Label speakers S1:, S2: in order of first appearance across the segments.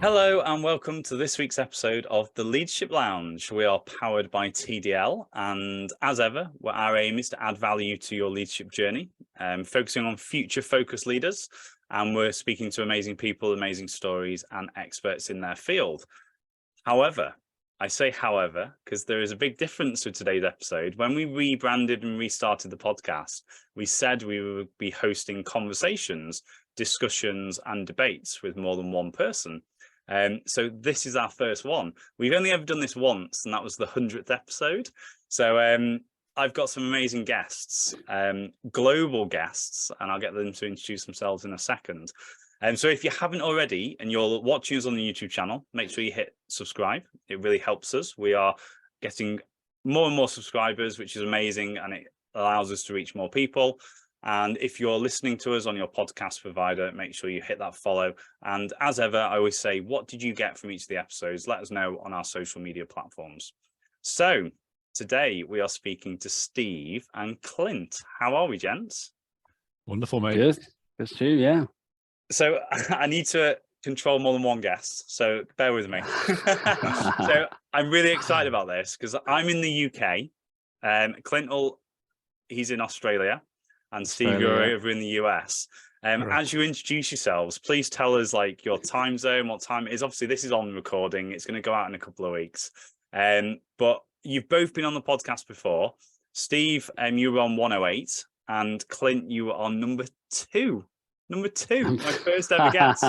S1: Hello and welcome to this week's episode of the Leadership Lounge. We are powered by TDL, and as ever, our aim is to add value to your leadership journey, focusing on future-focused leaders, and we're speaking to amazing people, amazing stories, and experts in their field. However, I say however, because there is a big difference with today's episode. When we rebranded and restarted the podcast, we said we would be hosting conversations, discussions, and debates with more than one person. So this is our first one. We've only ever done this once, and that was the 100th episode. So I've got some amazing guests, global guests, and I'll get them to introduce themselves in a second. So if you haven't already and you're watching us on the YouTube channel, make sure you hit subscribe. It really helps us. We are getting more and more subscribers, which is amazing, and it allows us to reach more people. And if you're listening to us on your podcast provider, make sure you hit that follow. And as ever, I always say, what did you get from each of the episodes? Let us know on our social media platforms. So today we are speaking to Steve and Clint. How are we, gents?
S2: Wonderful, mate.
S3: Good too, yeah.
S1: So I need to control more than one guest, so bear with me. So I'm really excited about this because I'm in the UK. Clint, he's in Australia. And Steve, you're over in the US. As you introduce yourselves, please tell us like your time zone, what time it is. Obviously, this is on recording. It's going to go out in a couple of weeks. But you've both been on the podcast before. Steve, you were on 108, and Clint, you were on number two. Number two, my first ever guest.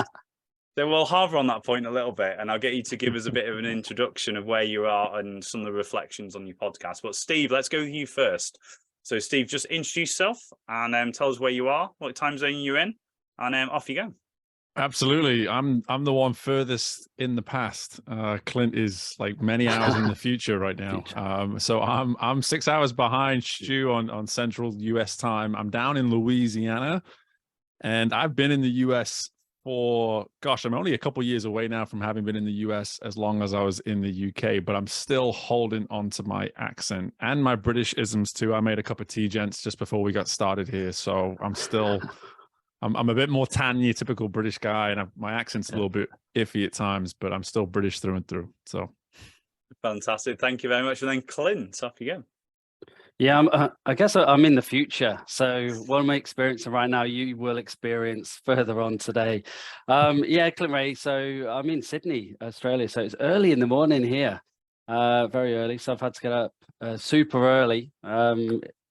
S1: So we'll harbour on that point a little bit, and I'll get you to give us a bit of an introduction of where you are and some of the reflections on your podcast. But Steve, let's go with you first. So, Steve, just introduce yourself and tell us where you are, what time zone you're in, and off you go.
S2: Absolutely. I'm the one furthest in the past. Clint is like many hours in the future right now. So I'm 6 hours behind Stu on Central US time. I'm down in Louisiana, and I've been in the US for, gosh, I'm only a couple years away now from having been in the US as long as I was in the UK, but I'm still holding on to my accent and my British isms too. I made a cup of tea, gents, just before we got started here. So I'm still, I'm a bit more tan than your typical British guy, and my accent's a little bit iffy at times, but I'm still British through and through. So
S1: fantastic. Thank you very much. And then Clint, off you go.
S3: Yeah, I guess I'm in the future. So what I'm experiencing right now, you will experience further on today. Yeah, Clint Ray. So I'm in Sydney, Australia. So it's early in the morning here, very early. So I've had to get up super early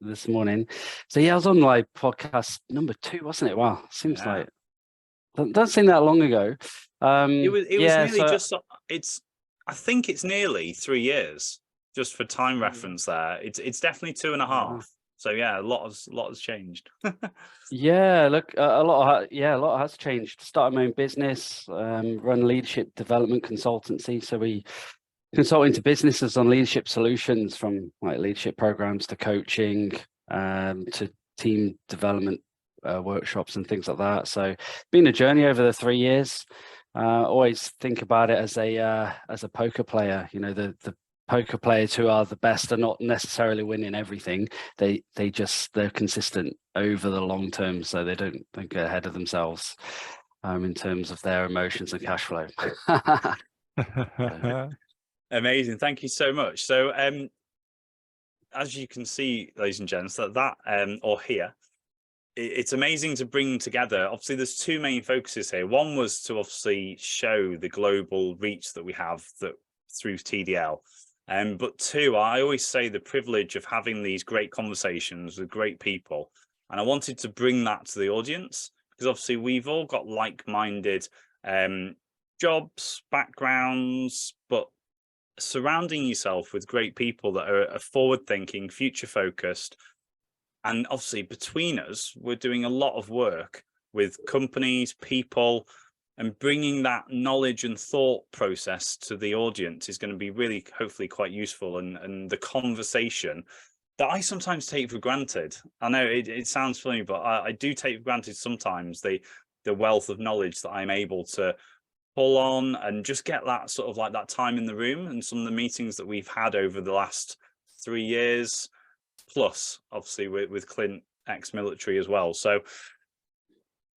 S3: this morning. So yeah, I was on like podcast number 2, wasn't it? Wow, seems like doesn't seem that long ago.
S1: It was nearly just. I think it's nearly 3 years. Just for time reference there, it's definitely 2.5. So yeah, a lot has changed.
S3: Yeah, look, a lot has changed. Started my own business, run leadership development consultancy. So we consult into businesses on leadership solutions, from like leadership programs to coaching, to team development workshops and things like that. So it's been a journey over the 3 years. Always think about it as a poker player. You know, the poker players who are the best are not necessarily winning everything. They're consistent over the long term, so they don't get ahead of themselves in terms of their emotions and cash flow.
S1: Amazing, thank you so much. So as you can see, ladies and gents, that or here, it's amazing to bring together. Obviously there's two main focuses here. One was to obviously show the global reach that we have through TDL. But two, I always say the privilege of having these great conversations with great people. And I wanted to bring that to the audience because obviously we've all got like-minded jobs, backgrounds, but surrounding yourself with great people that are forward-thinking, future-focused. And obviously between us, we're doing a lot of work with companies, people, and bringing that knowledge and thought process to the audience is going to be really, hopefully, quite useful. And the conversation that I sometimes take for granted. I know it sounds funny, but I do take for granted sometimes the wealth of knowledge that I'm able to pull on and just get that sort of like that time in the room, and some of the meetings that we've had over the last 3 years, plus obviously with Clint, ex-military as well. So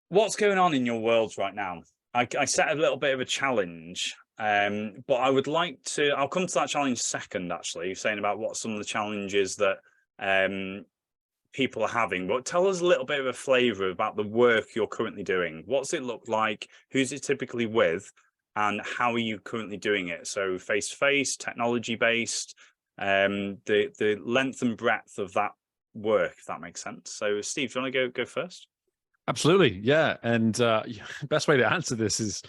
S1: what's going on in your worlds right now? I set a little bit of a challenge, but I would like to, I'll come to that challenge second, actually. You're saying about what some of the challenges that people are having, but tell us a little bit of a flavor about the work you're currently doing. What's it look like? Who's it typically with? And how are you currently doing it? So face-to-face, technology-based, the length and breadth of that work, if that makes sense. So Steve, do you want to go first?
S2: Absolutely, yeah. And best way to answer this is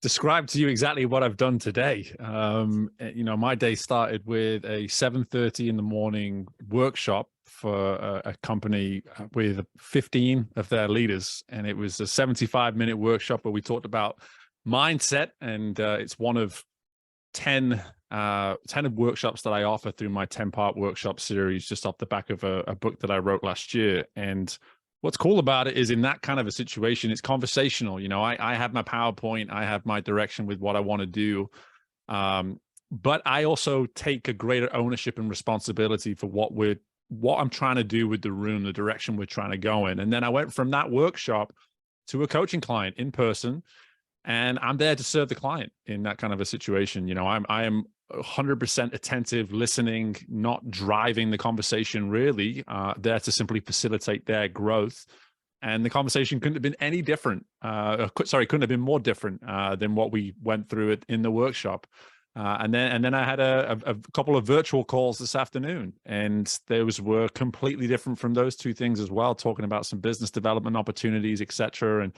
S2: describe to you exactly what I've done today. You know, my day started with a 7:30 in the morning workshop for a company with 15 of their leaders, and it was a 75-minute workshop where we talked about mindset, and it's one of 10 workshops that I offer through my 10-part workshop series, just off the back of a book that I wrote last year. And what's cool about it is in that kind of a situation, it's conversational. You know, I have my PowerPoint, I have my direction with what I want to do. But I also take a greater ownership and responsibility for what I'm trying to do with the room, the direction we're trying to go in. And then I went from that workshop to a coaching client in person, and I'm there to serve the client in that kind of a situation. You know, I am 100% attentive, listening, not driving the conversation really, there to simply facilitate their growth. And the conversation couldn't have been any different. Couldn't have been more different than what we went through it in the workshop. And then I had a couple of virtual calls this afternoon, and those were completely different from those two things as well, talking about some business development opportunities, etc. And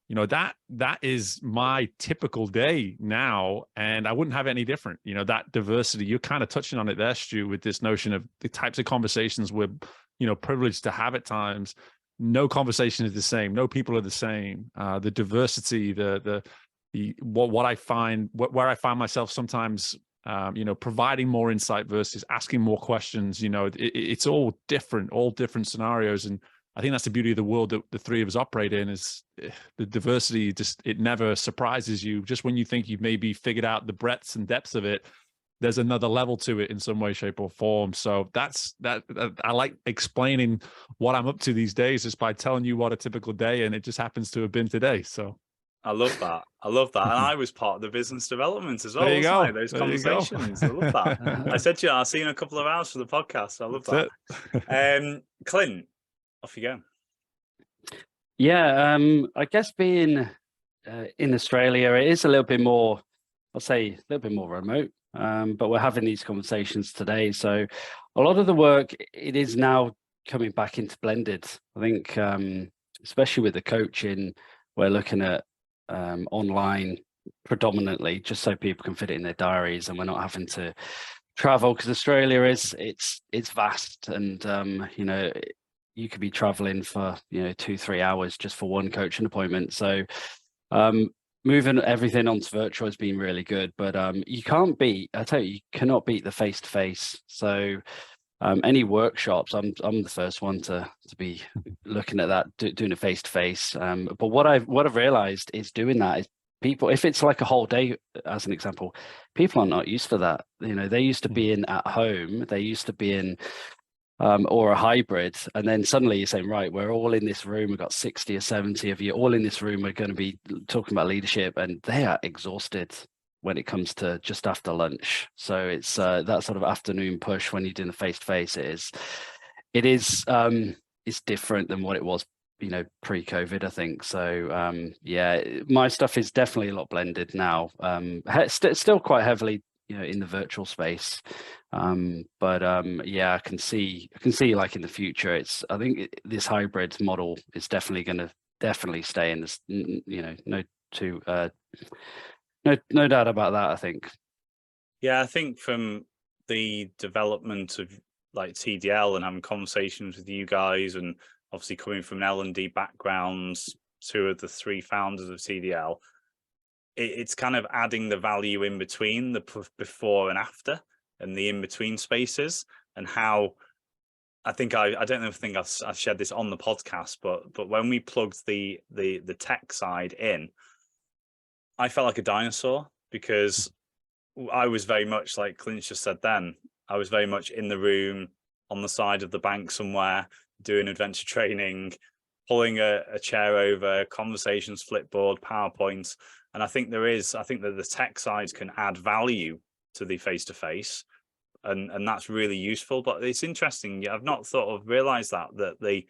S2: you know, that is my typical day now, and I wouldn't have it any different. You know, that diversity, you're kind of touching on it there, Stu, with this notion of the types of conversations we're, you know, privileged to have at times. No conversation is the same. No people are the same. The diversity, what I find, where I find myself sometimes, you know, providing more insight versus asking more questions. You know, it's all different scenarios. And I think that's the beauty of the world that the three of us operate in, is the diversity. Just, it never surprises you. Just when you think you've maybe figured out the breadths and depths of it, there's another level to it in some way, shape, or form. So that I like explaining what I'm up to these days just by telling you what a typical day, and it just happens to have been today. So
S1: I love that. I love that. And I was part of the business development as well.
S2: There you go.
S1: I? Those conversations. I love that. I said to you, I'll see you in a couple of hours for the podcast. I love that. Clint, off you go.
S3: Yeah, I guess being in Australia, it is a little bit more, I'll say a little bit more remote, but we're having these conversations today. So a lot of the work, it is now coming back into blended. I think, especially with the coaching, we're looking at online predominantly, just so people can fit it in their diaries and we're not having to travel, because Australia it's vast, and you know, you could be traveling for 2-3 hours just for one coaching appointment. So moving everything onto virtual has been really good, but you can't beat, I tell you, you cannot beat the face-to-face. So any workshops, I'm the first one to be looking at that, doing it face-to-face. But what I've realized is doing that is, people, if it's like a whole day, as an example, people are not used for that. You know, they used to be in at home, they used to be in or a hybrid, and then suddenly you're saying, right, we're all in this room, we've got 60 or 70 of you all in this room, we're going to be talking about leadership, and they are exhausted when it comes to just after lunch. So it's that sort of afternoon push when you're doing the face-to-face, it is it's different than what it was, you know, pre-COVID, I think. So yeah, my stuff is definitely a lot blended now. Still quite heavily, you know, in the virtual space, but yeah, I can see like in the future, I think this hybrid model is definitely going to stay in this, you know, no doubt about that, I think.
S1: Yeah, I think from the development of like TDL and having conversations with you guys, and obviously coming from L&D backgrounds, 2 of the 3 founders of TDL, it's kind of adding the value in between the before and after, and the in-between spaces, and how I think I don't know if I've shared this on the podcast, but when we plugged the tech side in, I felt like a dinosaur, because I was very much like Clint just said then, I was very much in the room on the side of the bank somewhere doing adventure training, pulling a chair over, conversations, Flipboard, PowerPoint. And I think that the tech sides can add value to the face-to-face, and that's really useful. But it's interesting, I've not thought of realized that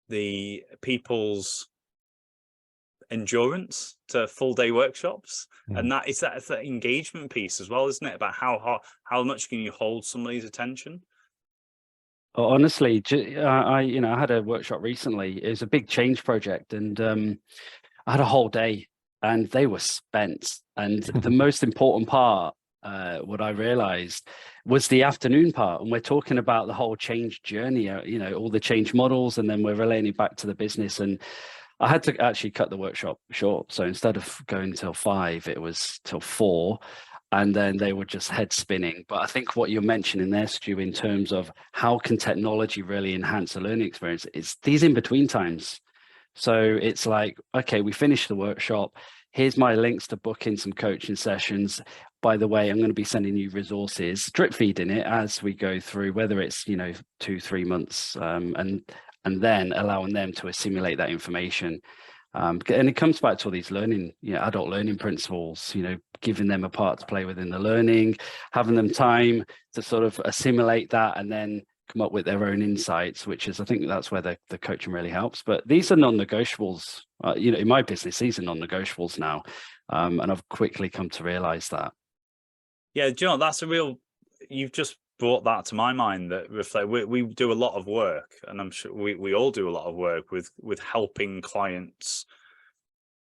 S1: the people's endurance to full day workshops, and it's that engagement piece as well, isn't it? About how much can you hold somebody's attention?
S3: Honestly, I had a workshop recently. It was a big change project, and I had a whole day, and they were spent. And the most important part, what I realized, was the afternoon part. And we're talking about the whole change journey, all the change models, and then we're relaying it back to the business. And I had to actually cut the workshop short. So instead of going till 5, it was till 4. And then they were just head spinning. But I think what you're mentioning there, Stu, in terms of how can technology really enhance the learning experience, is these in-between times. So it's like, okay, we finished the workshop. Here's my links to book in some coaching sessions. By the way, I'm going to be sending you resources, drip feeding it as we go through, whether it's 2-3 months, and then allowing them to assimilate that information. And it comes back to all these learning, adult learning principles, giving them a part to play within the learning, having them time to sort of assimilate that and then come up with their own insights, which is, I think that's where the coaching really helps. But these are non-negotiables, in my business, these are non-negotiables now. And I've quickly come to realize that.
S1: Yeah, John, that's you've just brought that to my mind, that reflect we do a lot of work, and I'm sure we all do a lot of work with helping clients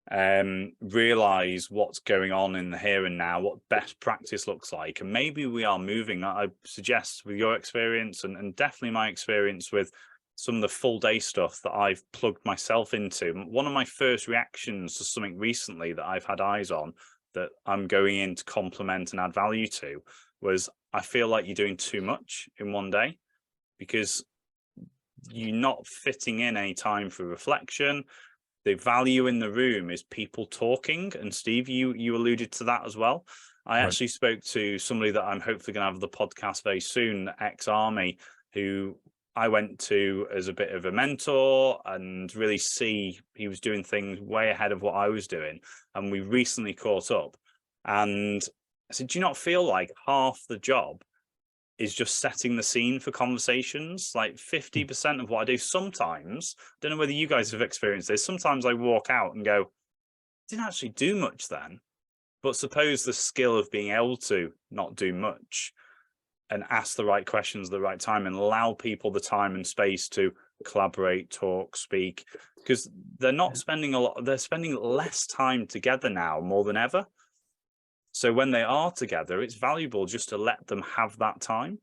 S1: realize what's going on in the here and now, what best practice looks like. And maybe we are moving, I suggest, with your experience and definitely my experience with some of the full day stuff that I've plugged myself into. One of my first reactions to something recently that I've had eyes on, that I'm going in to complement and add value to, was I feel like you're doing too much in one day, because you're not fitting in any time for reflection. The value in the room is people talking. And Steve, you alluded to that as well. I actually spoke to somebody that I'm hopefully going to have the podcast very soon, ex-army, who I went to as a bit of a mentor and really see he was doing things way ahead of what I was doing. And we recently caught up, and I said, do you not feel like half the job is just setting the scene for conversations? Like 50% of what I do sometimes, I don't know whether you guys have experienced this, sometimes I walk out and go, I didn't actually do much then. But suppose the skill of being able to not do much and ask the right questions at the right time and allow people the time and space to collaborate, talk, speak, because they're not spending they're spending less time together now more than ever. So when they are together, it's valuable just to let them have that time.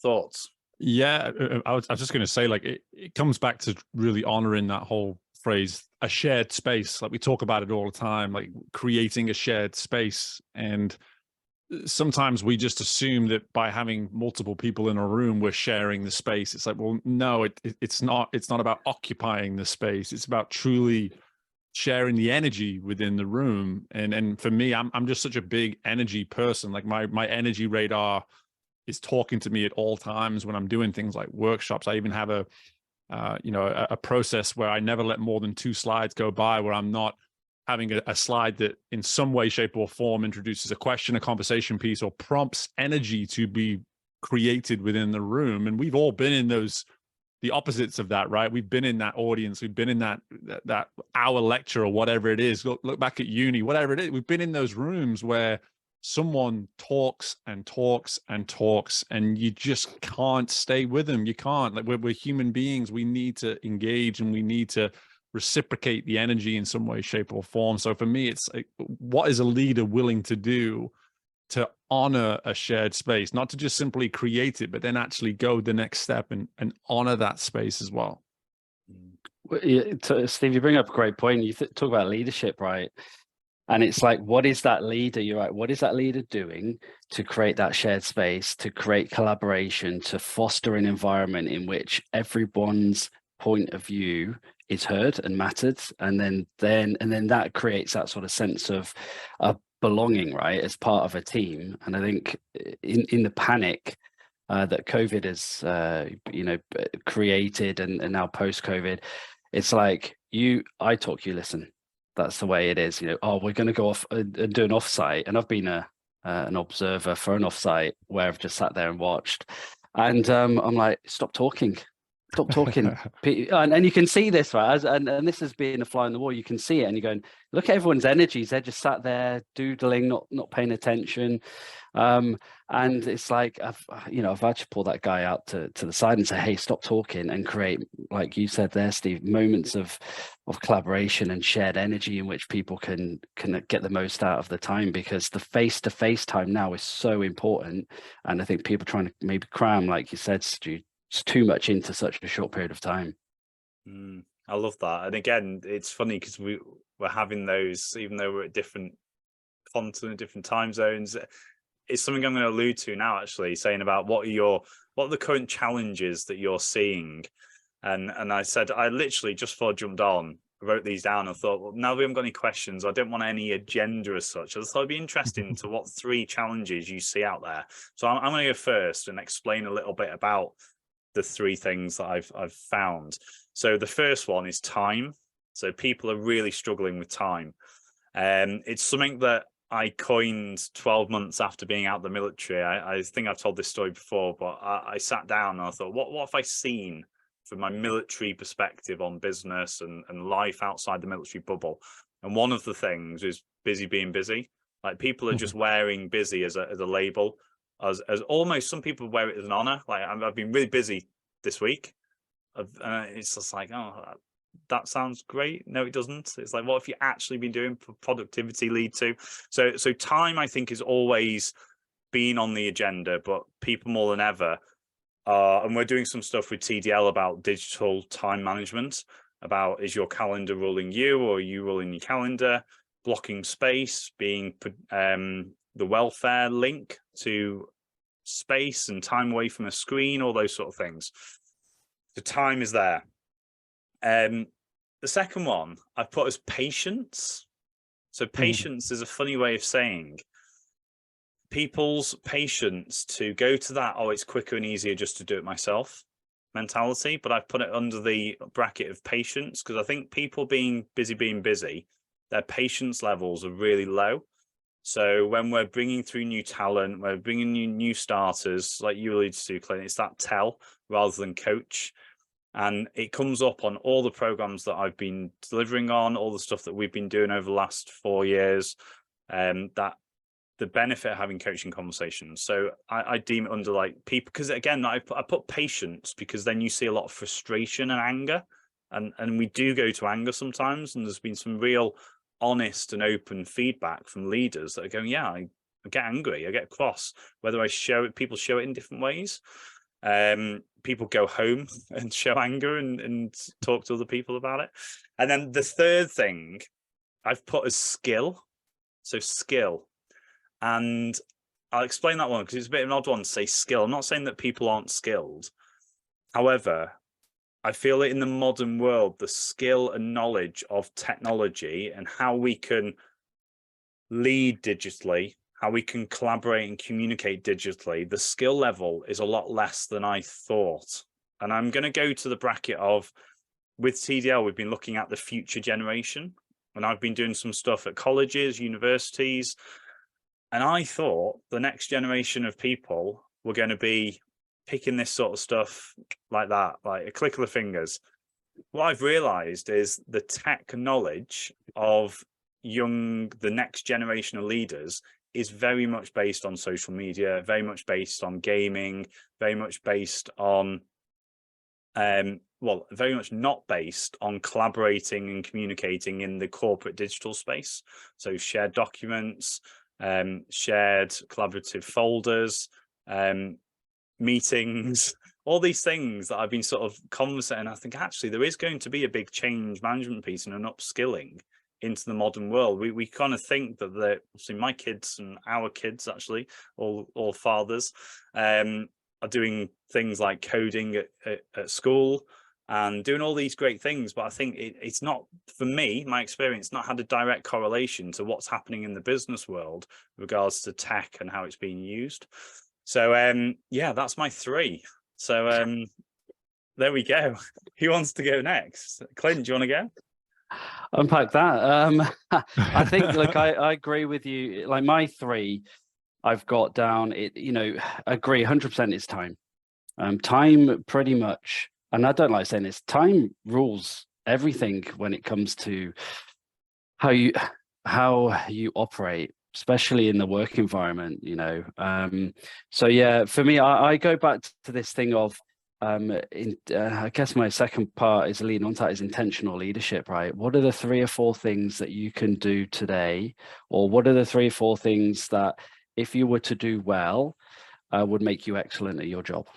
S1: Thoughts?
S2: Yeah, I was just going to say, like, it comes back to really honoring that whole phrase, a shared space. Like, we talk about it all the time, like creating a shared space. And sometimes we just assume that by having multiple people in a room, we're sharing the space. It's like, well, no, it's not. It's not about occupying the space. It's about truly sharing the energy within the room. And for me, I'm just such a big energy person. Like my energy radar is talking to me at all times when I'm doing things like workshops. I even have a process where I never let more than 2 slides go by where I'm not having a slide that in some way, shape, or form introduces a question, a conversation piece, or prompts energy to be created within the room. And we've all been in the opposites of that, right? We've been in that audience. We've been in that hour lecture or whatever it is. Look back at uni, whatever it is. We've been in those rooms where someone talks and talks and talks, and you just can't stay with them. You can't. Like, we're human beings. We need to engage, and we need to reciprocate the energy in some way, shape, or form. So for me, it's like, what is a leader willing to do to honor a shared space, not to just simply create it, but then actually go the next step and honor that space as well.
S3: Steve, you bring up a great point. You talk about leadership, right? And it's like, what is that leader? You're right. What is that leader doing to create that shared space, to create collaboration, to foster an environment in which everyone's point of view is heard and mattered, and then that creates that sort of sense of belonging, right, as part of a team. And I think in the panic that COVID has, created, and now post-COVID, it's like I talk, you listen. That's the way it is. Oh, we're going to go off and do an offsite, and I've been an observer for an offsite where I've just sat there and watched, and I'm like, stop talking. And you can see this, right? And this has been a fly on the wall. You can see it, and you're going, look at everyone's energies. They're just sat there doodling, not paying attention. And it's like, I've had to pull that guy out to the side and say, hey, stop talking, and create, like you said there, Steve, moments of collaboration and shared energy in which people can get the most out of the time, because the face-to-face time now is so important. And I think people trying to maybe cram, like you said, Stu, it's too much into such a short period of time.
S1: I love that. And again, it's funny because we're having those, even though we're at different continents, different time zones. It's something I'm going to allude to now, actually, saying about what are the current challenges that you're seeing. And I said, I literally, just before I jumped on, I wrote these down and thought, well, now we haven't got any questions, I don't want any agenda as such. I thought it'd be interesting to what 3 challenges you see out there. So I'm going to go first and explain a little bit about the 3 things that I've found. So the first one is time. So people are really struggling with time. It's something that I coined 12 months after being out of the military. I think I've told this story before, but I sat down and I thought, what have I seen from my military perspective on business and life outside the military bubble? And one of the things is busy being busy. Like, people are just wearing busy as a label, as almost, some people wear it as an honor. Like, I've been really busy this week. It's just like, oh, that sounds great. No, it doesn't. It's like, what have you actually been doing for productivity lead to? So time, I think, is always been on the agenda, but people more than ever are, and we're doing some stuff with TDL about digital time management, about, is your calendar ruling you, or are you ruling your calendar? Blocking space, being the welfare link to space and time away from a screen, all those sort of things. The time is there. The second one I've put as patience. So patience is a funny way of saying people's patience to go to that, oh, it's quicker and easier just to do it myself mentality. But I've put it under the bracket of patience, because I think people being busy, their patience levels are really low. So when we're bringing through new talent, we're bringing new starters, like you alluded to, Clint, it's that tell rather than coach. And it comes up on all the programs that I've been delivering on, all the stuff that we've been doing over the last 4 years, that the benefit of having coaching conversations. So I deem it under, like, people, because again, I put patience, because then you see a lot of frustration and anger, and we do go to anger sometimes. And there's been some real honest and open feedback from leaders that are going, yeah, I get angry, I get cross, whether I show it, people show it in different ways. People go home and show anger and talk to other people about it. And then the third thing I've put as skill. So skill. And I'll explain that one, because it's a bit of an odd one to say skill. I'm not saying that people aren't skilled. However, I feel that in the modern world, the skill and knowledge of technology and how we can lead digitally, how we can collaborate and communicate digitally, the skill level is a lot less than I thought. And I'm going to go to the bracket of, with TDL, we've been looking at the future generation, and I've been doing some stuff at colleges, universities, and I thought the next generation of people were going to be picking this sort of stuff like that, like a click of the fingers. What I've realized is the tech knowledge of the next generation of leaders is very much based on social media, very much based on gaming, very much based on, well, very much not based on collaborating and communicating in the corporate digital space. So shared documents, shared collaborative folders, meetings, all these things that I've been sort of conversating. I think actually there is going to be a big change management piece and an upskilling into the modern world. We kind of think that obviously my kids and our kids, actually, all fathers, are doing things like coding at school and doing all these great things. But I think it's not, for me, my experience, not had a direct correlation to what's happening in the business world with regards to tech and how it's being used. So yeah, that's my 3. So there we go. Who wants to go next? Clint, do you want to go?
S3: Unpack that. I think, look, I agree with you. Like my 3, I've got down it, agree 100% is time. Time pretty much, and I don't like saying this, time rules everything when it comes to how you operate, especially in the work environment, So yeah, for me, I go back to this thing of I guess my second part is leading on to that is intentional leadership, right? What are the 3 or 4 things that you can do today, or what are the 3 or 4 things that if you were to do well would make you excellent at your job?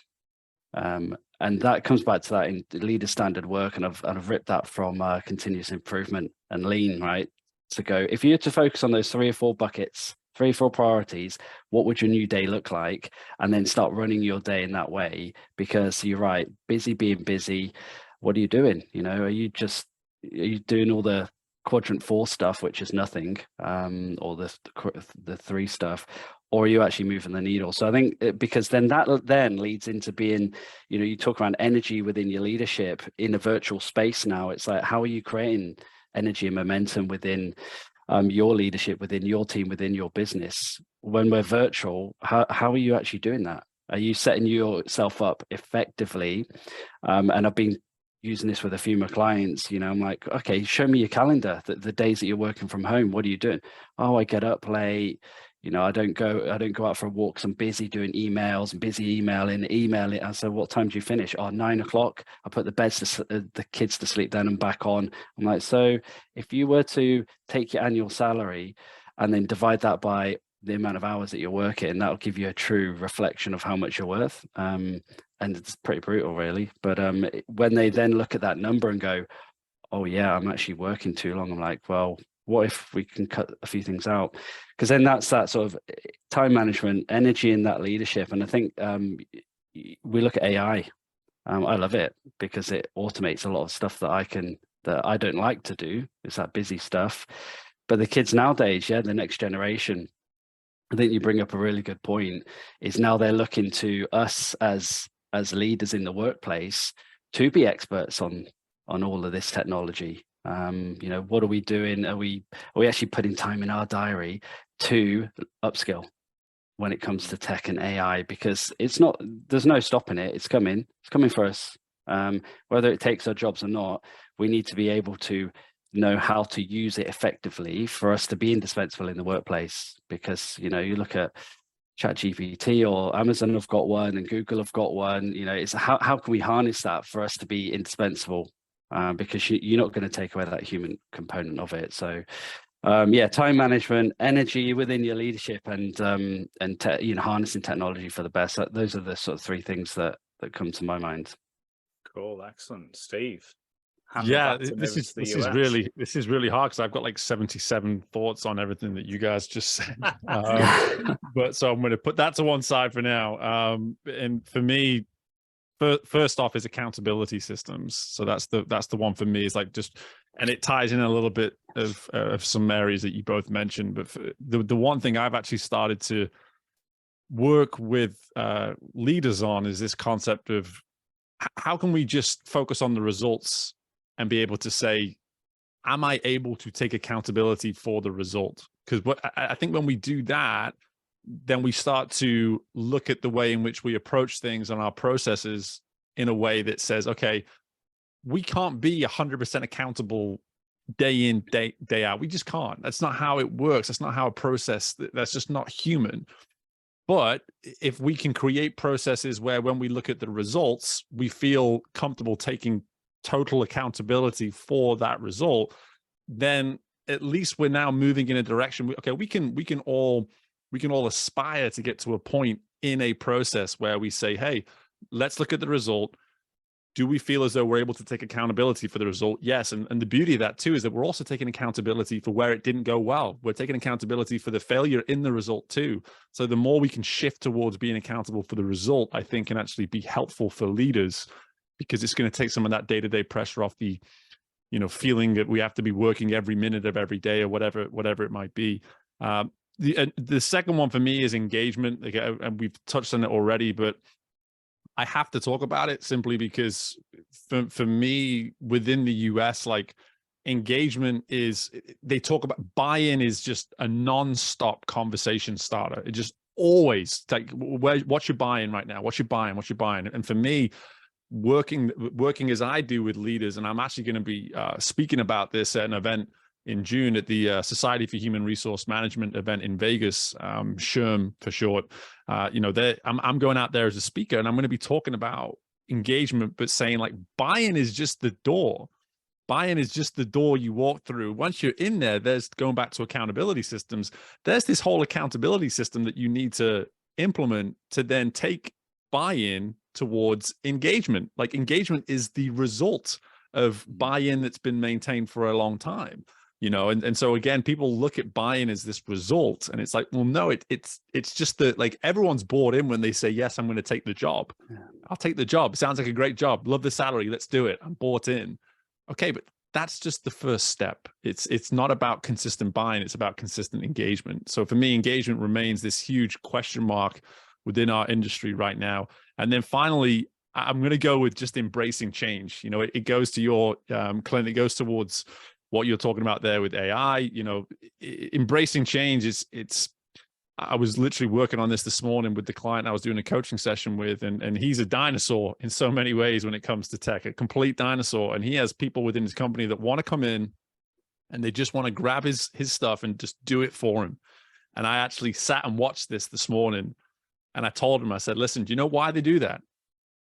S3: And that comes back to that in leader standard work, and I've ripped that from continuous improvement and lean, right? To go, if you had to focus on those 3 or 4 buckets, 3 or 4 priorities, what would your new day look like? And then start running your day in that way, because you're right, busy being busy. What are you doing? Are you doing all the quadrant 4 stuff, which is nothing, or the 3 stuff, or are you actually moving the needle? So I think because then that then leads into being, you talk around energy within your leadership in a virtual space now. It's like, how are you creating energy and momentum within your leadership, within your team, within your business? When we're virtual, how are you actually doing that? Are you setting yourself up effectively? And I've been using this with a few of my clients. I'm like, okay, show me your calendar, the days that you're working from home. What are you doing? Oh, I get up late. I don't go out for a walk. I'm busy doing emails and busy emailing. And so what time do you finish? Oh, 9 o'clock. I put the kids to sleep then and back on. I'm like, so if you were to take your annual salary and then divide that by the amount of hours that you're working, that'll give you a true reflection of how much you're worth. And it's pretty brutal, really. But when they then look at that number and go, oh yeah, I'm actually working too long, I'm like, well, what if we can cut a few things out? Because then that's that sort of time management, energy in that leadership. And I think we look at AI. I love it because it automates a lot of stuff that I don't like to do. It's that busy stuff. But the kids nowadays, the next generation, I think you bring up a really good point, is now they're looking to us as leaders in the workplace to be experts on all of this technology. What are we doing? Are we actually putting time in our diary to upskill when it comes to tech and AI? Because there's no stopping it. It's coming for us. Whether it takes our jobs or not, we need to be able to know how to use it effectively for us to be indispensable in the workplace. Because, you look at ChatGPT, or Amazon have got one and Google have got one, it's how can we harness that for us to be indispensable? Because you're not going to take away that human component of it. So time management, energy within your leadership, and harnessing technology for the best. Those are the sort of 3 things that come to my mind.
S1: Cool, excellent. Steve.
S2: Yeah, this is really hard because I've got like 77 thoughts on everything that you guys just said. But so I'm going to put that to one side for now. And for me, first off is accountability systems. So that's the one for me. Is like and it ties in a little bit of some areas that you both mentioned. But the one thing I've actually started to work with leaders on is this concept of how can we just focus on the results and be able to say, am I able to take accountability for the result? Because I think when we do that, then we start to look at the way in which we approach things and our processes in a way that says, okay, we can't be 100% accountable day in, day out. We just can't. That's not how it works. That's not how a process, that's just not human. But if we can create processes where when we look at the results, we feel comfortable taking total accountability for that result, then at least we're now moving in a direction. Okay, we can all aspire to get to a point in a process where we say, hey, let's look at the result. Do we feel as though we're able to take accountability for the result? Yes. And the beauty of that too is that we're also taking accountability for where it didn't go well. We're taking accountability for the failure in the result too. So the more we can shift towards being accountable for the result, I think can actually be helpful for leaders, because it's going to take some of that day-to-day pressure off the, feeling that we have to be working every minute of every day or whatever it might be. the second one for me is engagement. Like, and we've touched on it already, but I have to talk about it simply because for me within the US, like engagement is, they talk about buy-in is just a non-stop conversation starter. It just always like, what's your buy-in right now? What's your buy-in? What's your buy-in? And for me, working as I do with leaders, and I'm actually going to be speaking about this at an event in June at the Society for Human Resource Management event in Vegas, SHRM for short. I'm going out there as a speaker, and I'm going to be talking about engagement, but saying like buy-in is just the door. Buy-in is just the door you walk through. Once you're in there, there's, going back to accountability systems, there's this whole accountability system that you need to implement to then take buy-in towards engagement. Like engagement is the result of buy-in that's been maintained for a long time. And so again, people look at buy-in as this result, and it's like, well, no, it's just that like everyone's bought in when they say, yes, I'm going to take the job. I'll take the job. Sounds like a great job. Love the salary. Let's do it. I'm bought in. Okay, but that's just the first step. It's not about consistent buy-in. It's about consistent engagement. So for me, engagement remains this huge question mark within our industry right now. And then finally, I'm going to go with just embracing change. It goes to your Clint. It goes towards what you're talking about there with AI. Embracing change is I was literally working on this morning with the client I was doing a coaching session with, and he's a dinosaur in so many ways when it comes to tech, a complete dinosaur. And he has people within his company that want to come in and they just want to grab his stuff and just do it for him. And I actually sat and watched this morning, and I told him, I said, listen, do you know why they do that?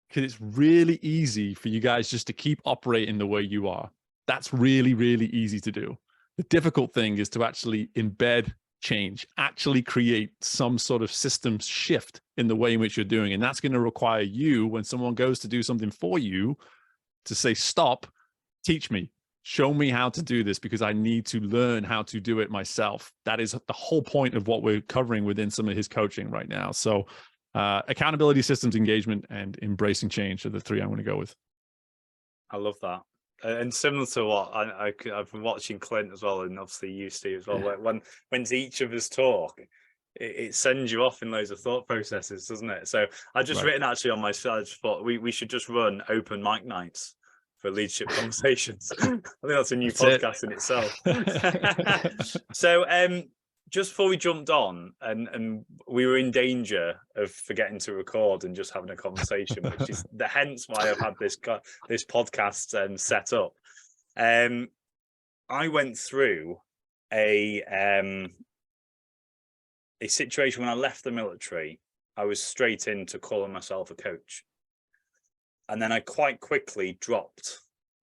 S2: Because it's really easy for you guys just to keep operating the way you are. That's really, really easy to do. The difficult thing is to actually embed change, actually create some sort of system shift in the way in which you're doing. And that's going to require you, when someone goes to do something for you, to say, stop, teach me, show me how to do this, because I need to learn how to do it myself. That is the whole point of what we're covering within some of his coaching right now. So accountability systems, engagement, and embracing change are the three I'm going to go with.
S1: I love that. And similar to what I've been watching Clint as well, and obviously you, Steve, as well.
S3: Yeah.
S1: When each of us talk, it sends you off in loads of thought processes, doesn't it? So I just written actually on my side, I just thought we should just run open mic nights for leadership conversations. I think that's a new podcast in itself. So just before we jumped on, and we were in danger of forgetting to record and just having a conversation, which is hence why I've had this podcast set up. I went through a situation when I left the military. I was straight into calling myself a coach, and then I quite quickly dropped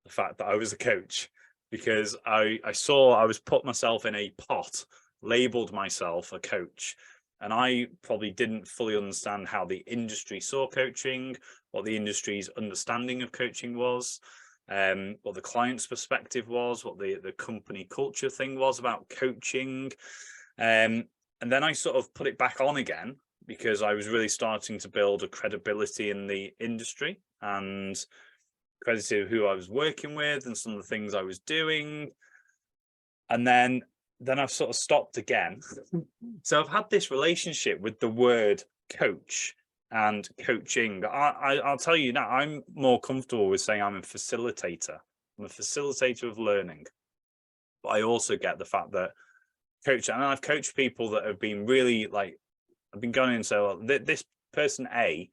S1: the fact that I was a coach, because I saw I was put myself in a pot, labeled myself a coach, and I probably didn't fully understand how the industry saw coaching, what the industry's understanding of coaching was, what the client's perspective was, what the company culture thing was about coaching, and then I sort of put it back on again, because I was really starting to build a credibility in the industry and credibility of who I was working with and some of the things I was doing. And then I've sort of stopped again. So I've had this relationship with the word coach and coaching. I'll tell you now, I'm more comfortable with saying I'm a facilitator. I'm a facilitator of learning. But I also get the fact that coach, and I've coached people that have been really like, I've been going in and say, well, this person A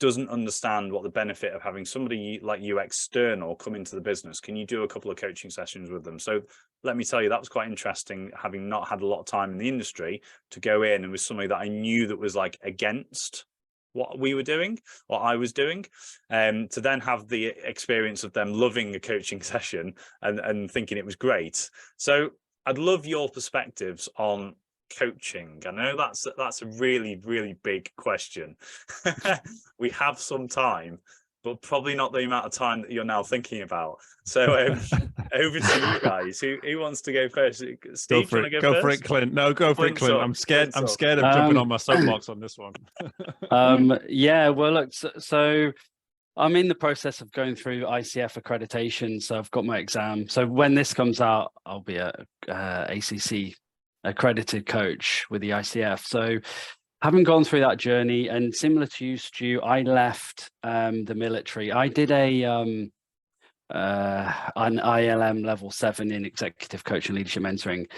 S1: doesn't understand what the benefit of having somebody like you external come into the business. Can you do a couple of coaching sessions with them? So let me tell you, that was quite interesting, having not had a lot of time in the industry, to go in and with somebody that I knew that was like against what we were doing, what I was doing, to then have the experience of them loving a coaching session and thinking it was great. So I'd love your perspectives on coaching. I know that's a really, really big question. We have some time, but probably not the amount of time that you're now thinking about. So over to you guys. Who wants to go first? Steve, do you want to go first?
S2: For it, Clint. No, go for it, Clint. I'm scared of jumping on my soapbox on this one.
S3: Yeah, well, look, so I'm in the process of going through ICF accreditation, so I've got my exam. So when this comes out, I'll be at ACC accredited coach with the ICF. So having gone through that journey, and similar to you, Stu, I left the military. I did an ILM level 7 in executive coaching, leadership mentoring,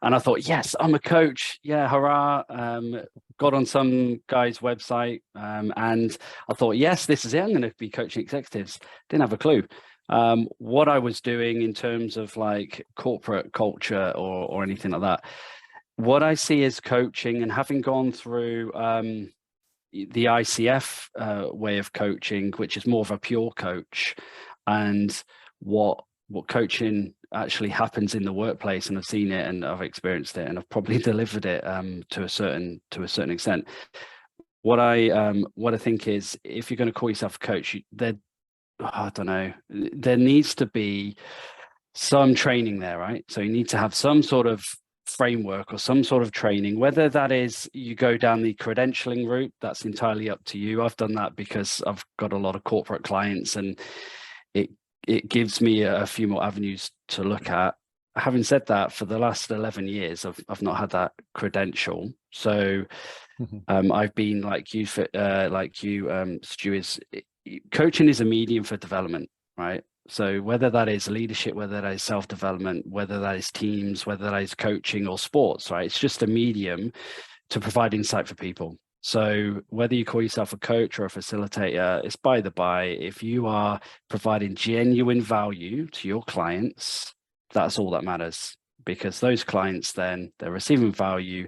S3: and I thought, yes, I'm a coach, yeah, hurrah. Got on some guy's website, and I thought, yes, this is it, I'm going to be coaching executives. Didn't have a clue what I was doing in terms of like corporate culture or anything like that. What I see as coaching, and having gone through the ICF way of coaching, which is more of a pure coach, and what coaching actually happens in the workplace, and I've seen it and I've experienced it and I've probably delivered it to a certain extent. What I think is, if you're going to call yourself a coach, I don't know, there needs to be some training there, right? So you need to have some sort of framework or some sort of training, whether that is you go down the credentialing route, that's entirely up to you. I've done that because I've got a lot of corporate clients, and it gives me a few more avenues to look at. Having said that, for the last 11 years, I've not had that credential. So I've been like you, Stu, coaching is a medium for development, right? So whether that is leadership, whether that is self-development, whether that is teams, whether that is coaching or sports, right? It's just a medium to provide insight for people. So whether you call yourself a coach or a facilitator, it's by the by. If you are providing genuine value to your clients, that's all that matters, because those clients, then they're receiving value,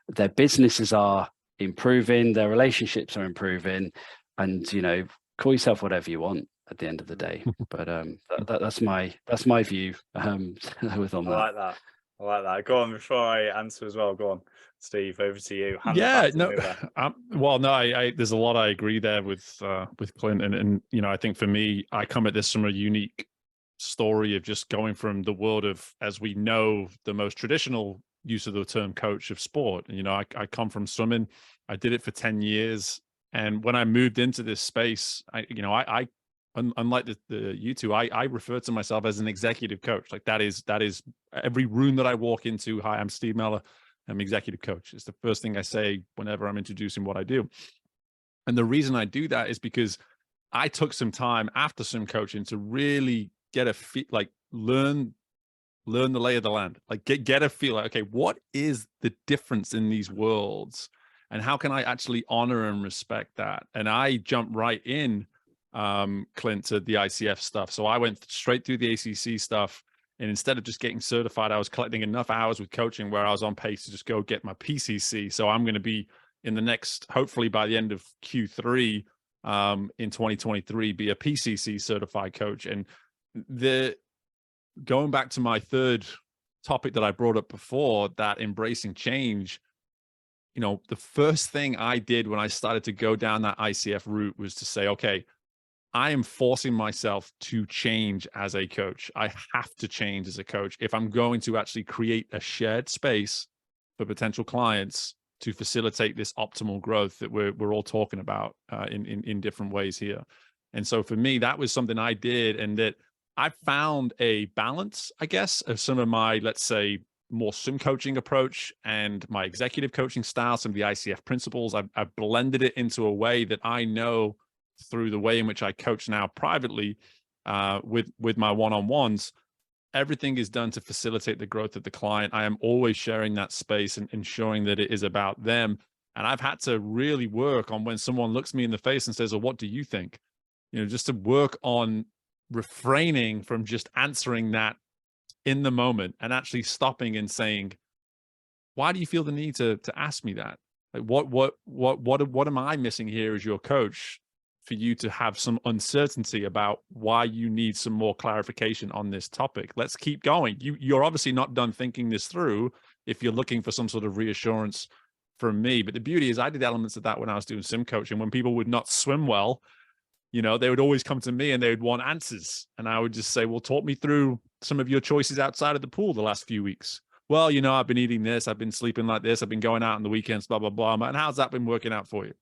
S3: their businesses are improving, their relationships are improving, and, you know, call yourself whatever you want at the end of the day. But that's my view with on that.
S1: I like that. Go on, before I answer as well. Go on, Steve, over to you.
S2: Yeah, no, well, no, I there's a lot I agree there with Clint, and you know, I think for me, I come at this from a unique story of just going from the world of, as we know, the most traditional use of the term coach of sport. And, you know, I come from swimming. I did it for 10 years. And when I moved into this space, I unlike you two, I refer to myself as an executive coach. Like that is every room that I walk into. Hi, I'm Steve Meller. I'm executive coach. It's the first thing I say whenever I'm introducing what I do. And the reason I do that is because I took some time after swim coaching to really get a feel, like learn the lay of the land, like get a feel like, okay, what is the difference in these worlds, and how can I actually honor and respect that? And I jumped right in, Clint, to the ICF stuff. So I went straight through the ACC stuff, and instead of just getting certified, I was collecting enough hours with coaching where I was on pace to just go get my PCC. So I'm going to be in the next, hopefully by the end of Q3 in 2023, be a PCC certified coach. And going back to my third topic that I brought up before, that embracing change, you know, the first thing I did when I started to go down that ICF route was to say, okay, I am forcing myself to change as a coach. I have to change as a coach if I'm going to actually create a shared space for potential clients to facilitate this optimal growth that we're all talking about in different ways here. And so for me, that was something I did, and that I found a balance, I guess, of some of my, let's say, more swim coaching approach and my executive coaching style, some of the ICF principles. I've blended it into a way that I know through the way in which I coach now privately with my one-on-ones. Everything is done to facilitate the growth of the client. I am always sharing that space and ensuring that it is about them. And I've had to really work on, when someone looks me in the face and says, well, what do you think? You know, just to work on refraining from just answering that in the moment, and actually stopping and saying, why do you feel the need to ask me that? Like, what am I missing here as your coach for you to have some uncertainty about why you need some more clarification on this topic? Let's keep going. You're obviously not done thinking this through if you're looking for some sort of reassurance from me. But the beauty is, I did elements of that when I was doing sim coaching. When people would not swim well, you know, they would always come to me and they would want answers. And I would just say, well, talk me through some of your choices outside of the pool the last few weeks. Well, you know, I've been eating this, I've been sleeping like this, I've been going out on the weekends, blah, blah, blah. And how's that been working out for you?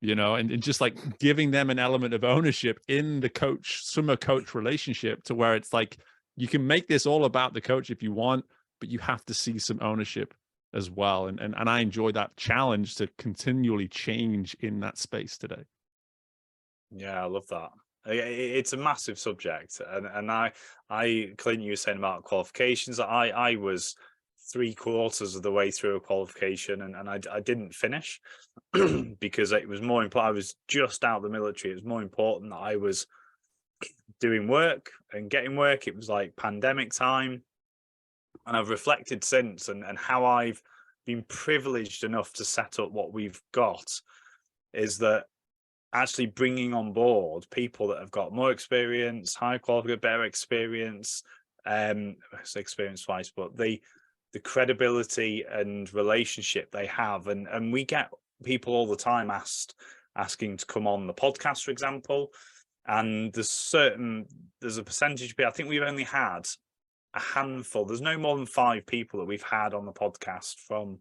S2: You know, and just like giving them an element of ownership in the swimmer coach relationship, to where it's like, you can make this all about the coach if you want, but you have to see some ownership as well. And I enjoy that challenge to continually change in that space today.
S1: Yeah, I love that. It's a massive subject, and Clint, you were saying about qualifications. I was 3/4 of the way through a qualification, and I didn't finish because it was more important. I was just out of the military. It was more important that I was doing work and getting work. It was like pandemic time, and I've reflected since, and how I've been privileged enough to set up what we've got is that actually bringing on board people that have got more experience, high quality, better experience, experience twice, but the credibility and relationship they have, and we get people all the time asking to come on the podcast, for example, and there's a percentage, I think we've only had a handful, there's no more than 5 people that we've had on the podcast from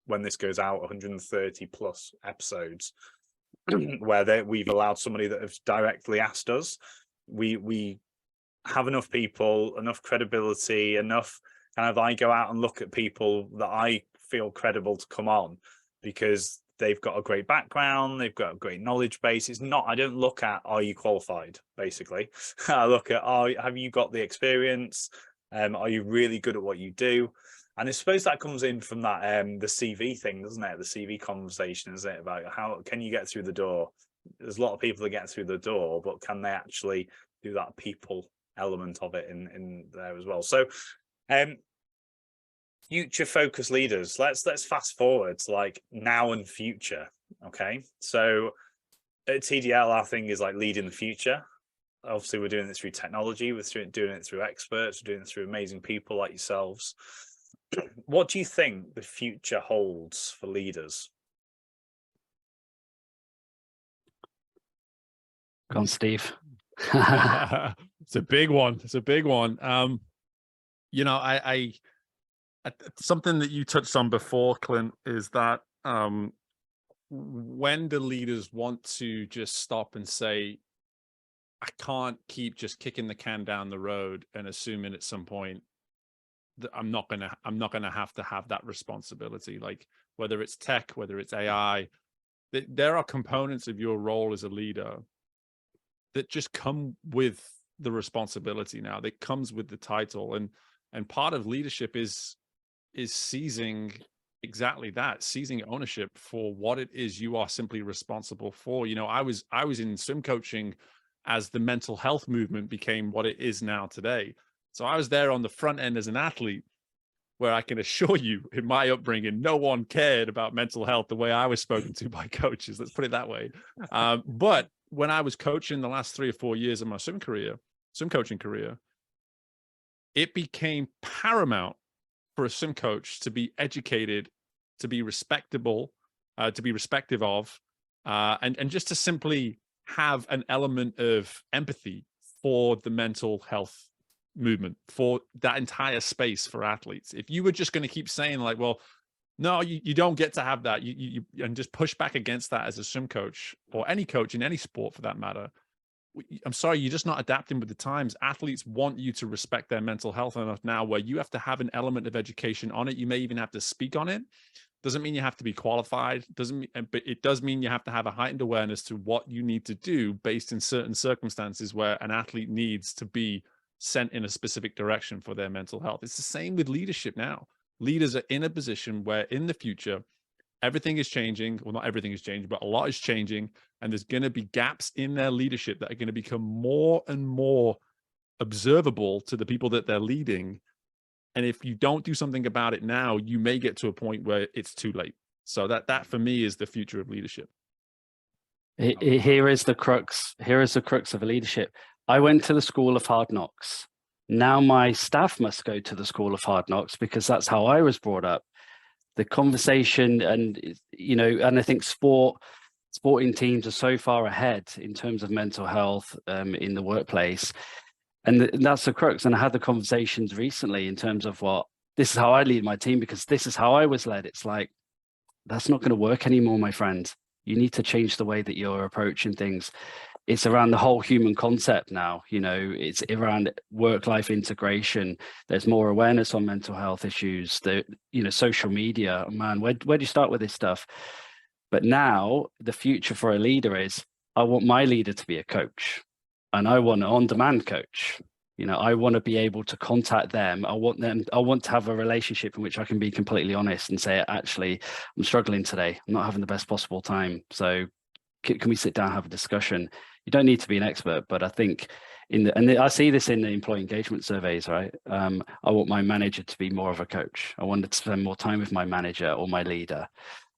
S1: when this goes out, 130 plus episodes, where we've allowed somebody that has directly asked us. We have enough people, enough credibility, enough kind of, I go out and look at people that I feel credible to come on because they've got a great background, they've got a great knowledge base. It's not, I don't look at, are you qualified, basically. I look at, have you got the experience? Are you really good at what you do? And I suppose that comes in from that the CV thing, doesn't it? The CV conversation, isn't it? About how can you get through the door? There's a lot of people that get through the door, but can they actually do that people element of it in there as well? So future focused leaders, let's fast forward to like now and future. Okay, so at TDL, our thing is like leading the future. Obviously, we're doing it through technology, we're doing it through experts, we're doing it through amazing people like yourselves. What do you think the future holds for leaders?
S3: Go on, Steve.
S2: It's a big one. It's a big one. You know, I something that you touched on before, Clint, is that when the leaders want to just stop and say, I can't keep just kicking the can down the road and assuming at some point that I'm not gonna have to have that responsibility. Like whether it's tech, whether it's AI, there are components of your role as a leader that just come with the responsibility now. That comes with the title, and part of leadership is seizing exactly that, seizing ownership for what it is you are simply responsible for. You know, I was in swim coaching as the mental health movement became what it is now today. So I was there on the front end as an athlete, where I can assure you in my upbringing, no one cared about mental health the way I was spoken to by coaches. Let's put it that way. But when I was coaching the last 3 or 4 years of my swim coaching career, it became paramount for a swim coach to be educated, to be respectable, to be respective of, and just to simply have an element of empathy for the mental health movement, for that entire space for athletes. If you were just going to keep saying like, well, no, you don't get to have that, you and just push back against that as a swim coach or any coach in any sport for that matter, I'm sorry, you're just not adapting with the times. Athletes want you to respect their mental health enough now where you have to have an element of education on it. You may even have to speak on it. Doesn't mean you have to be qualified. Doesn't mean, but it does mean you have to have a heightened awareness to what you need to do based in certain circumstances where an athlete needs to be sent in a specific direction for their mental health. It's the same with leadership now. Leaders are in a position where in the future, everything is changing. Well, not everything is changing, but a lot is changing. And there's going to be gaps in their leadership that are going to become more and more observable to the people that they're leading. And if you don't do something about it now, you may get to a point where it's too late. So that for me is the future of leadership.
S3: Here is the crux. Here is the crux of leadership. I went to the School of Hard Knocks. Now my staff must go to the School of Hard Knocks because that's how I was brought up. The conversation and, you know, and I think sporting teams are so far ahead in terms of mental health in the workplace. And that's the crux. And I had the conversations recently in terms of this is how I lead my team because this is how I was led. It's like, that's not going to work anymore, my friend. You need to change the way that you're approaching things. it's around the whole human concept now. You know, it's around work-life integration. There's more awareness on mental health issues. You know, social media, man, where do you start with this stuff? But now the future for a leader is, I want my leader to be a coach, and I want an on-demand coach. You know, I want to be able to contact them. I want to have a relationship in which I can be completely honest and say, actually, I'm struggling today. I'm not having the best possible time. So can we sit down and have a discussion? You don't need to be an expert, but I think I see this in the employee engagement surveys, right? I want my manager to be more of a coach. I want to spend more time with my manager or my leader.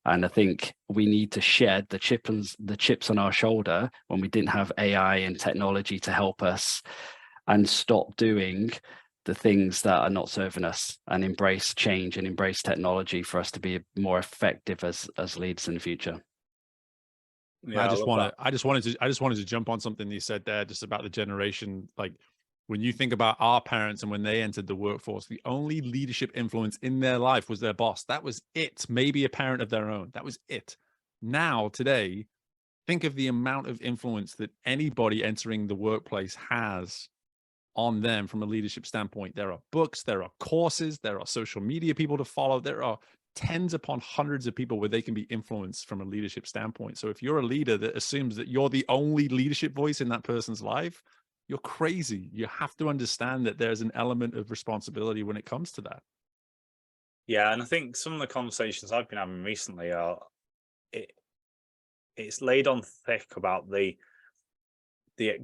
S3: And I think we need to shed the chips on our shoulder when we didn't have AI and technology to help us, and stop doing the things that are not serving us, and embrace change and embrace technology for us to be more effective as leaders in the future.
S2: Yeah, I just wanted to jump on something you said there, just about the generation. Like, when you think about our parents and when they entered the workforce, the only leadership influence in their life was their boss. That was it. Maybe a parent of their own. That was it. Now, today, think of the amount of influence that anybody entering the workplace has on them from a leadership standpoint. There are books, there are courses, there are social media people to follow. There are tens upon hundreds of people where they can be influenced from a leadership standpoint. So if you're a leader that assumes that you're the only leadership voice in that person's life, you're crazy. You have to understand that there's an element of responsibility when it comes to that.
S1: Yeah, and I think some of the conversations I've been having recently are, it's laid on thick about the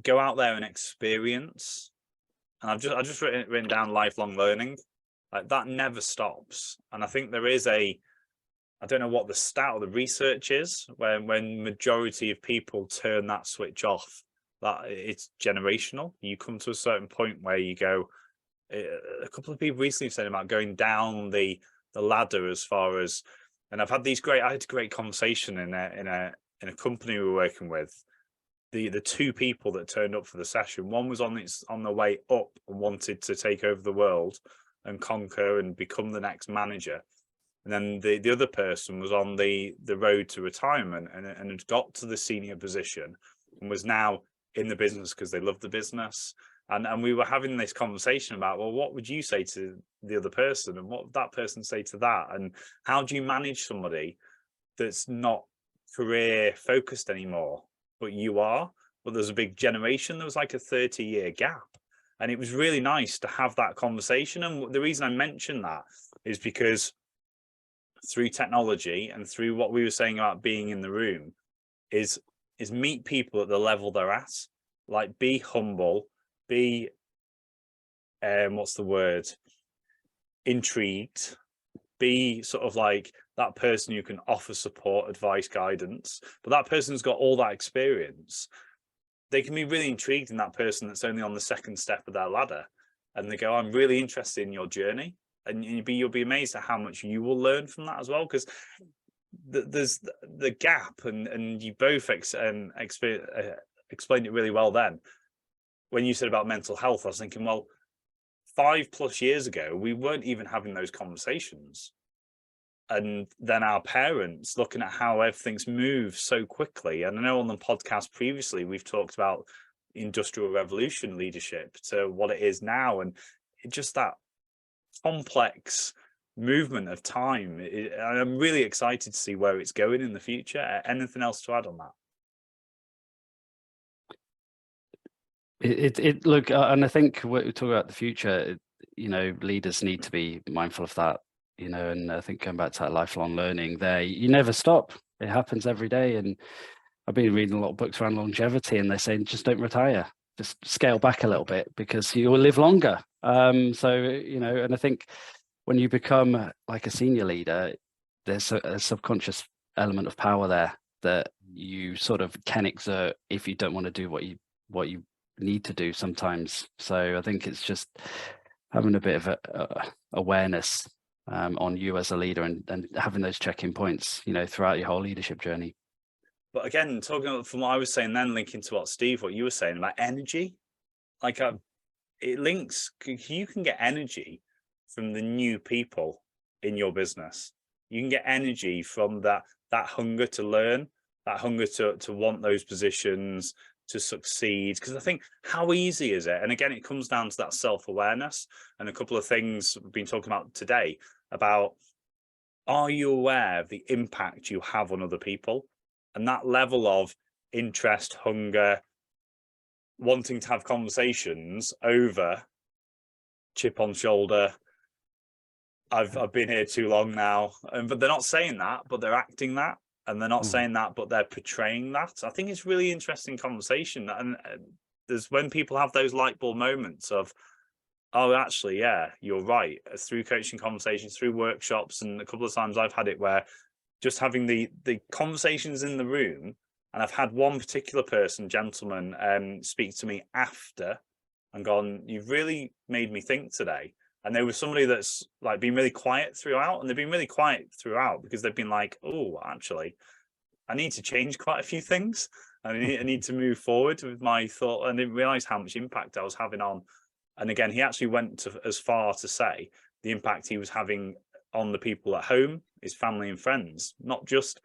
S1: go out there and experience. And I've just written down lifelong learning. Like, that never stops. And I think there is I don't know what the stat or the research is, when majority of people turn that switch off, that it's generational. You come to a certain point where you go, a couple of people recently said about going down the ladder as far as, and I had a great conversation in a company we were working with. The two people that turned up for the session, one was on the way up and wanted to take over the world and conquer and become the next manager, and then the other person was on the road to retirement and had got to the senior position and was now in the business because they love the business. And we were having this conversation about, well, what would you say to the other person, and what would that person say to that, and how do you manage somebody that's not career focused anymore, but you are? But there's a big generation. There was like a 30-year gap, and it was really nice to have that conversation. And the reason I mention that is because through technology and through what we were saying about being in the room is meet people at the level they're at. Like, be humble, be what's the word, intrigued, be sort of like that person who can offer support, advice, guidance. But that person's got all that experience. They can be really intrigued in that person that's only on the second step of their ladder, and they go, I'm really interested in your journey. And you'll be amazed at how much you will learn from that as well, because there's the gap, and you both explained it really well then. When you said about mental health, I was thinking, well, 5+ years ago, we weren't even having those conversations. And then our parents, looking at how everything's moved so quickly. And I know on the podcast previously, we've talked about industrial revolution leadership to what it is now. And just that complex movement of time. I'm really excited to see where it's going in the future. Anything else to add on that?
S3: Look, and I think when we talk about the future, you know, leaders need to be mindful of that, you know, and I think going back to that lifelong learning there, you never stop. It happens every day. And I've been reading a lot of books around longevity, and they're saying, just don't retire, just scale back a little bit, because you will live longer. So, you know, and I think when you become like a senior leader, there's a subconscious element of power there that you sort of can exert if you don't want to do what you need to do sometimes. So I think it's just having a bit of a awareness on you as a leader, and having those check-in points, you know, throughout your whole leadership journey.
S1: But again, talking from what I was saying, then linking to what you were saying about energy, like it links. You can get energy from the new people in your business. You can get energy from that hunger to learn. that hunger to want those positions, to succeed. Because I think, how easy is it? And again, it comes down to that self-awareness, and a couple of things we've been talking about today about, are you aware of the impact you have on other people? And that level of interest, hunger, wanting to have conversations over chip on shoulder, I've been here too long now, but they're not saying that, but they're acting that, and they're not saying that, but they're portraying that. I think it's really interesting conversation, and there's when people have those light bulb moments of, oh, actually, yeah, you're right. Through coaching conversations, through workshops, and a couple of times I've had it where just having the conversations in the room, and I've had one particular person, gentleman, speak to me after and gone, you've really made me think today. And there was somebody that's like been really quiet throughout, and they've been really quiet throughout because they've been like, oh, actually, I need to change quite a few things. I need to move forward with my thought. And I didn't realize how much impact I was having on. And again, he actually went as far to say the impact he was having on the people at home, his family and friends, not just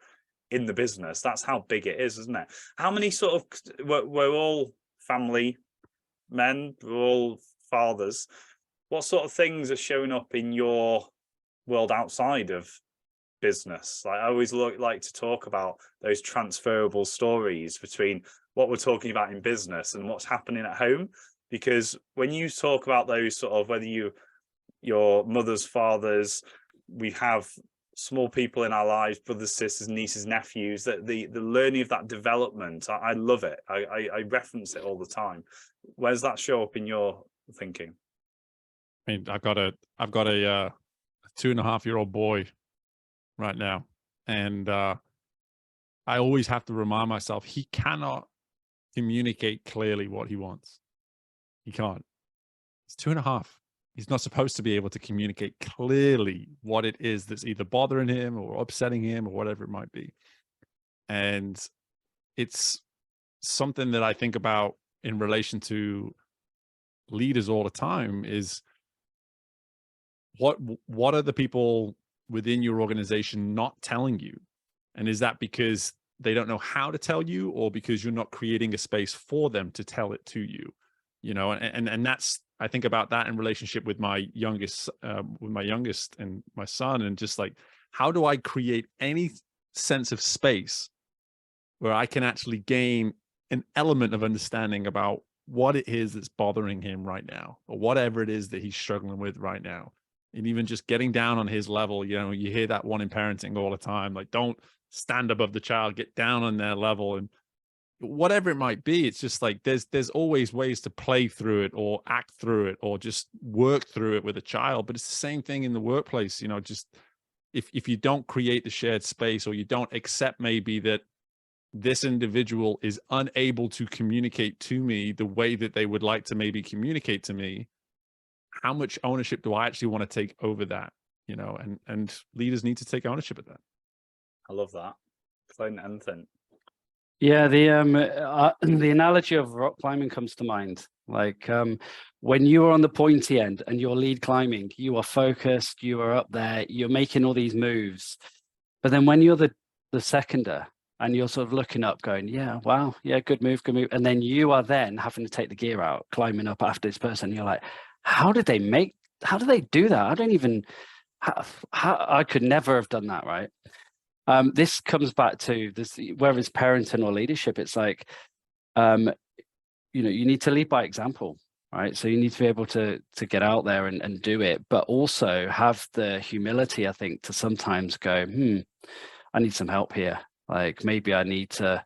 S1: in the business. That's how big it is, isn't it? How many sort of, we're all family men, we're all fathers. What sort of things are showing up in your world outside of business? Like, I always like to talk about those transferable stories between what we're talking about in business and what's happening at home. Because when you talk about those sort of, whether your mothers, fathers, we have small people in our lives, brothers, sisters, nieces, nephews, that the learning of that development, I love it. I reference it all the time. Where does that show up in your thinking?
S2: I mean, I've got a 2.5-year-old boy right now, and I always have to remind myself he cannot communicate clearly what he wants. He can't. He's 2.5. He's not supposed to be able to communicate clearly what it is that's either bothering him or upsetting him or whatever it might be. And it's something that I think about in relation to leaders all the time is, what are the people within your organization not telling you? And is that because they don't know how to tell you, or because you're not creating a space for them to tell it to you? You know, and that's, I think about that in relationship with my youngest and my son, and just like, how do I create any sense of space where I can actually gain an element of understanding about what it is that's bothering him right now, or whatever it is that he's struggling with right now. And even just getting down on his level, you know, you hear that one in parenting all the time, like, don't stand above the child, get down on their level. And whatever it might be, it's just like, there's always ways to play through it, or act through it, or just work through it with a child. But it's the same thing in the workplace, you know, just if you don't create the shared space, or you don't accept maybe that this individual is unable to communicate to me the way that they would like to maybe communicate to me, how much ownership do I actually want to take over that? You know, and leaders need to take ownership of that.
S1: I love that. Clint, anything?
S3: Yeah, the analogy of rock climbing comes to mind. Like, when you are on the pointy end and you're lead climbing, you are focused, you are up there, you're making all these moves. But then when you're the seconder and you're sort of looking up going, yeah, wow, yeah, good move. And then you are then having to take the gear out, climbing up after this person. You're like, how do they do that? I don't even, I could never have done that, right? This comes back to this, whether it's parenting or leadership, it's like, you know, you need to lead by example, right? So you need to be able to get out there and do it, but also have the humility, I think, to sometimes go, I need some help here. Like, maybe I need to,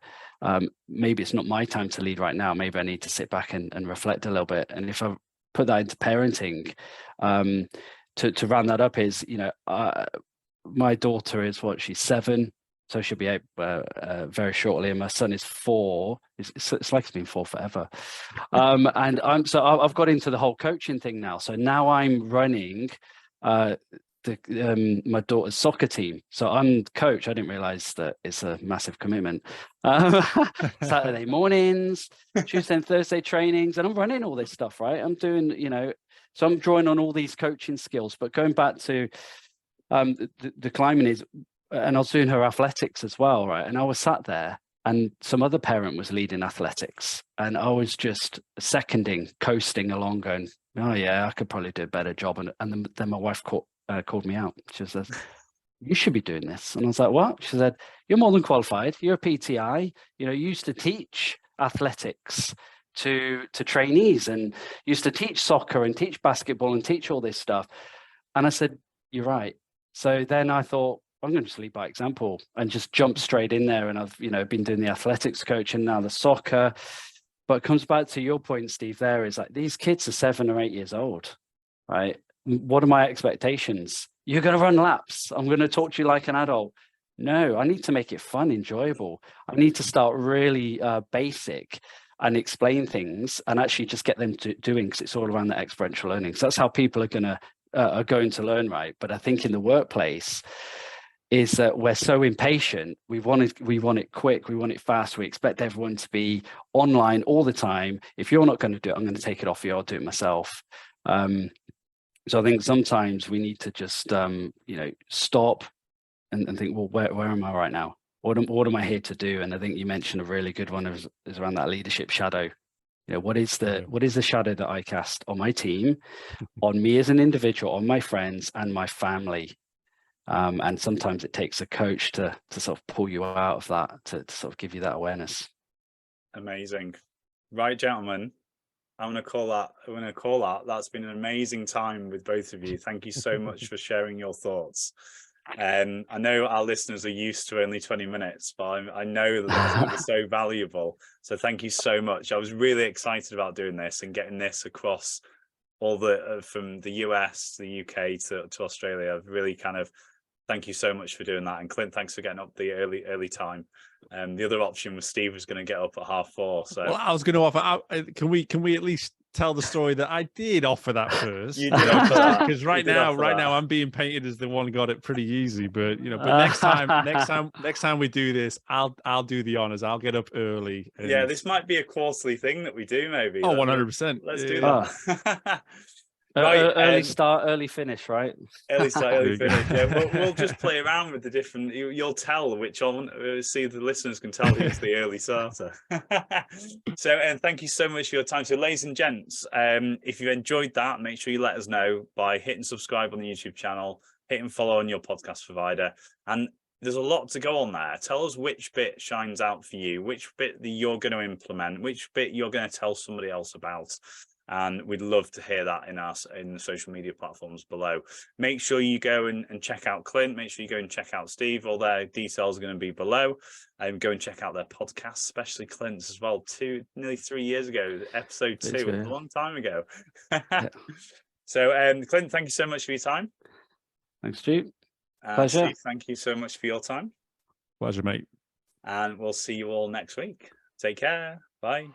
S3: maybe it's not my time to lead right now. Maybe I need to sit back and reflect a little bit. And if I put that into parenting, to round that up is, you know, my daughter is she's 7, so she'll be 8 very shortly, and my son is 4. It's like it's been 4 forever. And I've got into the whole coaching thing now. So now I'm running my daughter's soccer team. So I'm coach. I didn't realize that it's a massive commitment. Saturday mornings, Tuesday and Thursday trainings, and I'm running all this stuff, right? I'm doing, you know, so I'm drawing on all these coaching skills. But going back to the climbing is, and I was doing her athletics as well, right? And I was sat there and some other parent was leading athletics, and I was just seconding, coasting along, going, oh yeah, I could probably do a better job. And then my wife called me out. She says, you should be doing this. And I was like, what? She said, you're more than qualified. You're a PTI. You used to teach athletics to trainees, and used to teach soccer and teach basketball and teach all this stuff. And I said, you're right. So then I thought, I'm going to just lead by example and just jump straight in there. And I've, been doing the athletics coach and now the soccer. But it comes back to your point, Steve, there is like, these kids are 7 or 8 years old, right? What are my expectations? You're going to run laps. I'm going to talk to you like an adult. No, I need to make it fun, enjoyable. I need to start really basic and explain things and actually just get them doing, because it's all around the experiential learning. So that's how people are going to learn, right? But I think in the workplace is that we're so impatient. We want it quick. We want it fast. We expect everyone to be online all the time. If you're not going to do it, I'm going to take it off you. I'll do it myself. So I think sometimes we need to just, stop and think, well, where am I right now? What am I here to do? And I think you mentioned a really good one is around that leadership shadow. What is the shadow that I cast on my team, on me as an individual, on my friends and my family? And sometimes it takes a coach to sort of pull you out of that, to sort of give you that awareness.
S1: Amazing. Right, gentlemen. I'm going to call that. That's been an amazing time with both of you. Thank you so much for sharing your thoughts. I know our listeners are used to only 20 minutes, but I know that that's going to be so valuable. So thank you so much. I was really excited about doing this and getting this across all from the US to the UK to Australia. I've really thank you so much for doing that. And Clint, thanks for getting up the early time. The other option was Steve was going to get up at 4:30. So
S2: well, I was going to offer. Can we at least tell the story that I did offer that first?
S1: You did offer that,
S2: because right now I'm being painted as the one who got it pretty easy. But but next time we do this, I'll do the honors. I'll get up early.
S1: Yeah, this might be a quarterly thing that we do. Maybe.
S2: Oh, 100%.
S1: Let's do that.
S3: Right, early start, early finish, right?
S1: Early start, early finish. Yeah, we'll just play around with the different. You'll tell which one. See if the listeners can tell who's the early starter. So, and thank you so much for your time. So, ladies and gents, if you enjoyed that, make sure you let us know by hitting subscribe on the YouTube channel, hitting follow on your podcast provider, and there's a lot to go on there. Tell us which bit shines out for you, which bit that you're going to implement, which bit you're going to tell somebody else about. And we'd love to hear that in the social media platforms below. Make sure you go and check out Clint. Make sure you go and check out Steve. All their details are going to be below. Go and check out their podcast, especially Clint's as well. Nearly 3 years ago, episode 2, a long time ago. Yeah. So, Clint, thank you so much for your time.
S3: Thanks, Stu. Pleasure.
S1: Steve, thank you so much for your time.
S2: Pleasure, mate.
S1: And we'll see you all next week. Take care. Bye.